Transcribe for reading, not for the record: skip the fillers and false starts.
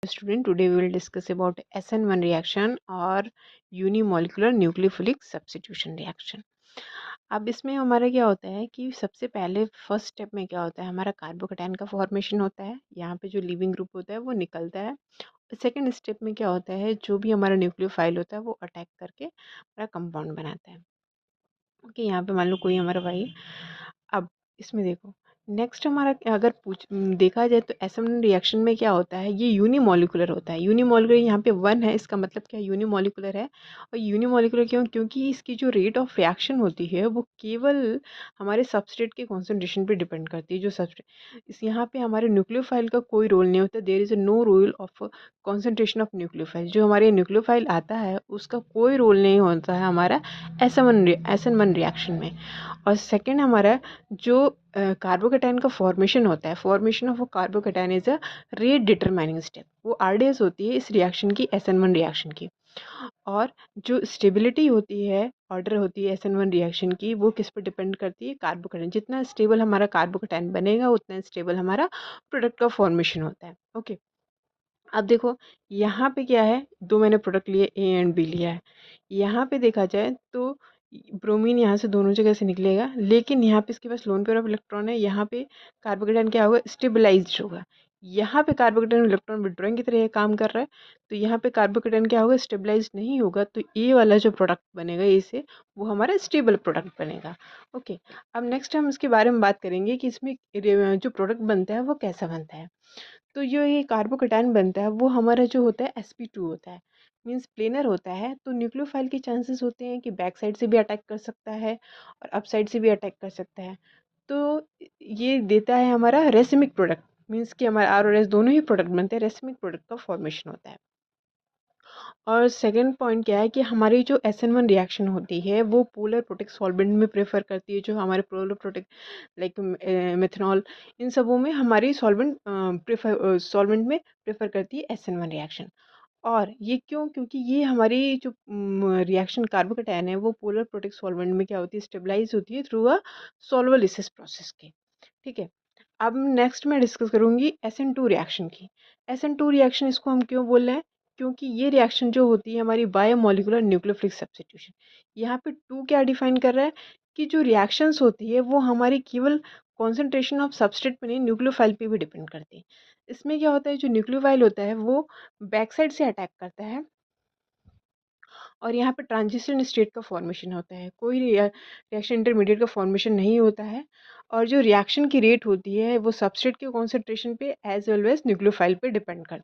Student, today we will discuss about SN1 reaction और unimolecular nucleophilic substitution reaction. अब इसमें हमारा क्या होता है कि सबसे पहले फर्स्ट स्टेप में क्या होता है, हमारा कार्बोकैटायन का फॉर्मेशन होता है। यहाँ पे जो लिविंग ग्रुप होता है वो निकलता है। सेकेंड स्टेप में क्या होता है, जो भी हमारा न्यूक्लियोफाइल होता है वो अटैक करके हमारा कंपाउंड बनाता है। ओके, यहाँ पे मान लो कोई हमारा भाई। अब इसमें देखो, नेक्स्ट हमारा अगर देखा जाए तो एसएमएन रिएक्शन में क्या होता है, ये यूनिमोलिकुलर होता है। यूनिमोलिकुलर यहाँ पे 1 है, इसका मतलब क्या यूनिमोलिकुलर है। और यूनिमोलिकुलर क्यों? क्योंकि इसकी जो रेट ऑफ रिएक्शन होती है वो केवल हमारे सबस्ट्रेट के कॉन्सेंट्रेशन पे डिपेंड करती है। जो सबस्ट्रेट इस यहाँ पे हमारे न्यूक्लियोफाइल का कोई रोल नहीं होता। There is a no role of concentration of nucleophile. जो हमारे न्यूक्लियोफाइल आता है उसका कोई रोल नहीं होता है हमारा एसएमएन रिएक्शन में। और सेकेंड हमारा जो कार्बोकैटायन का फॉर्मेशन होता है, formation of carbocation is a rate determining step. वो आरडीएस होती है इस रिएक्शन की, एसएन1 रिएक्शन की। और जो स्टेबिलिटी होती है, ऑर्डर होती है एसएन1 रिएक्शन की, वो किस पर डिपेंड करती है? कार्बोकैटायन। जितना स्टेबल हमारा कार्बोकैटायन बनेगा उतना स्टेबल हमारा प्रोडक्ट का फॉर्मेशन होता है। ओके, अब देखो यहाँ पे क्या है, दो मैंने प्रोडक्ट लिए, ए एंड बी लिया है। यहाँ पे देखा जाए तो ब्रोमीन यहाँ से दोनों जगह से निकलेगा, लेकिन यहाँ पे इसके पास लोन पेयर ऑफ इलेक्ट्रॉन है। यहाँ पे कार्बोकैटायन क्या होगा? स्टेबलाइज्ड होगा। यहाँ पे कार्बोकैटायन इलेक्ट्रॉन विड्रॉइंग की तरह ये काम कर रहा है, तो यहाँ पे कार्बोकैटायन क्या होगा? स्टेबलाइज्ड नहीं होगा। तो ए वाला जो प्रोडक्ट बनेगा ए से, वो हमारा स्टेबल प्रोडक्ट बनेगा। ओके, अब नेक्स्ट हम इसके बारे में बात करेंगे कि इसमें जो प्रोडक्ट बनता है वो कैसा बनता है। तो जो ये कार्बोकैटायन बनता है वो हमारा जो होता है sp2 होता है, मीन्स प्लेनर होता है। तो न्यूक्लियोफाइल के चांसेस होते हैं कि बैक साइड से भी अटैक कर सकता है और अप साइड से भी अटैक कर सकता है। तो ये देता है हमारा रेसिमिक प्रोडक्ट, मीन्स कि हमारा आर और एस दोनों ही प्रोडक्ट बनते हैं, रेसिमिक प्रोडक्ट का फॉर्मेशन होता है। और सेकंड पॉइंट क्या है कि हमारी जो SN1 रिएक्शन होती है वो पोलर प्रोटेक्ट सॉल्वेंट में प्रेफर करती है। जो हमारे पोलर प्रोटेक्ट लाइक मेथनॉल, इन सबों में हमारी सॉल्वेंट में प्रेफर करती है SN1 रिएक्शन। और ये क्यों? क्योंकि ये हमारी जो रिएक्शन कार्बोकैटायन है वो पोलर प्रोटेक्ट सॉल्वेंट में क्या होती है? स्टेबलाइज होती है थ्रू अ सॉल्वोलिसिस प्रोसेस के। ठीक है, अब नेक्स्ट मैं डिस्कस करूंगी SN2 रिएक्शन की। SN2 रिएक्शन इसको हम क्यों बोल रहे हैं? क्योंकि ये रिएक्शन जो होती है हमारी बायोमोलिकुलर न्यूक्लियोफिलिक सब्स्टिट्यूशन। यहाँ पे 2 क्या डिफाइन कर रहा है कि जो रिएक्शंस होती है वो हमारी केवल कॉन्सेंट्रेशन ऑफ सबस्ट्रेट पे नहीं, न्यूक्लियोफाइल पे भी डिपेंड करती है। इसमें क्या होता है, जो न्यूक्लियोफाइल होता है वो बैक साइड से अटैक करता है और यहाँ पे ट्रांजिशन स्टेट का फॉर्मेशन होता है। कोई रिएक्शन इंटरमीडिएट का फॉर्मेशन नहीं होता है। और जो रिएक्शन की रेट होती है वो सबस्ट्रेट के कॉन्सेंट्रेशन पे एज वेल एज न्यूक्लियोफाइल पे डिपेंड करती है।